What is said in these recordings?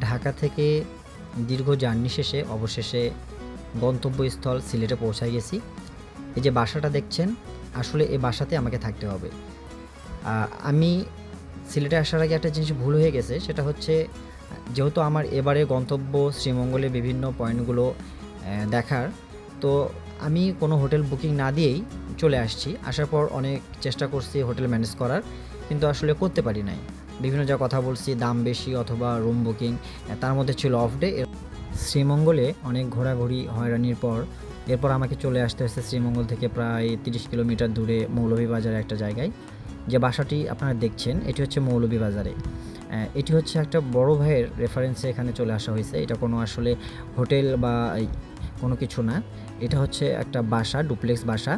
ঢাকা থেকে দীর্ঘ জার্নি শেষে অবশেষে গন্তব্যস্থল সিলেটে পৌঁছায় গেছি। এই যে বাসাটা দেখছেন, আসলে এই বাসাতে আমাকে থাকতে হবে। আমি সিলেটে আসার আগে একটা জিনিস ভুল হয়ে গেছে, সেটা হচ্ছে যেহেতু আমার এবারে গন্তব্য শ্রীমঙ্গলের বিভিন্ন পয়েন্টগুলো দেখার, তো আমি কোনো হোটেল বুকিং না দিয়েই চলে আসছি। আসার পর অনেক চেষ্টা করছি হোটেল ম্যানেজ করার, কিন্তু আসলে করতে পারি নাই। বিভিন্ন জায়গায় কথা বলছি, দাম বেশি অথবা রুম বুকিং, তার মধ্যে ছিল অফ ডে। শ্রীমঙ্গলে অনেক ঘোরাঘুরি হয়রানির পর এরপর আমাকে চলে আসতে হয়েছে শ্রীমঙ্গল থেকে প্রায় 30 কিলোমিটার দূরে মৌলভীবাজারে একটা জায়গায়। যে বাসাটি আপনারা দেখছেন এটি হচ্ছে মৌলভীবাজারে। এটি হচ্ছে একটা বড় ভাইয়ের রেফারেন্সে এখানে চলে আসা হয়েছে। এটা কোনো আসলে হোটেল বা কোনো কিছু না, এটা হচ্ছে একটা বাসা, ডুপ্লেক্স বাসা।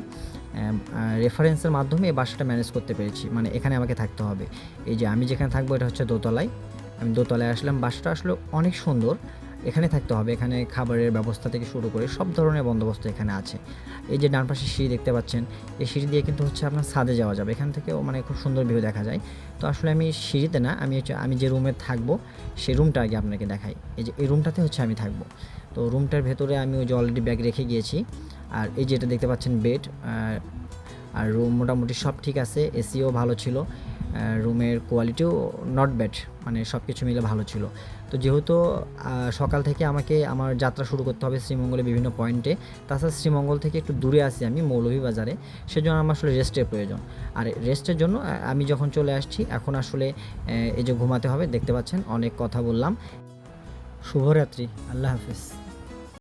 রেফারেন্সের মাধ্যমে এই বাসাটা ম্যানেজ করতে পেরেছি, মানে এখানে আমাকে থাকতে হবে। এই যে আমি যেখানে থাকবো এটা হচ্ছে দোতলায়। আমি দোতলায় আসলাম। বাসাটা আসলে অনেক সুন্দর, এখানে থাকতে হবে। এখানে খাবারের ব্যবস্থা থেকে শুরু করে সব ধরনের বন্দোবস্ত এখানে আছে। এই যে ডান পাশে সিঁড়ি দেখতে পাচ্ছেন, এই সিঁড়ি দিয়ে কিন্তু হচ্ছে আপনার ছাদে যাওয়া যাবে। এখান থেকেও মানে খুব সুন্দর ভিউ দেখা যায়। তো আসলে আমি সিঁড়িতে না, আমি যে রুমে থাকবো সেই রুমটা আগে আপনাকে দেখাই। এই যে এই রুমটাতে হচ্ছে আমি থাকবো। তো রুমটার ভেতরে আমি ওই যে অলরেডি ব্যাগ রেখে গিয়েছি। আর এই যে এটা দেখতে পাচ্ছেন বেড। আর রুম মোটামুটি সব ঠিক আছে, এসিও ভালো ছিল, রুমের কোয়ালিটিও নট ব্যাড, মানে সব কিছু মিলে ভালো ছিল। তো যেহেতু সকাল থেকে আমাকে আমার যাত্রা শুরু করতে হবে শ্রীমঙ্গলের বিভিন্ন পয়েন্টে, তাছাড়া শ্রীমঙ্গল থেকে একটু দূরে আছি আমি মৌলভীবাজারে, সেজন্য আমার আসলে রেস্টের প্রয়োজন। আর রেস্টের জন্য আমি যখন চলে আসছি এখন আসলে এই যে ঘুমাতে হবে। দেখতে পাচ্ছেন অনেক কথা বললাম। শুভরাত্রি, আল্লাহ হাফিজ।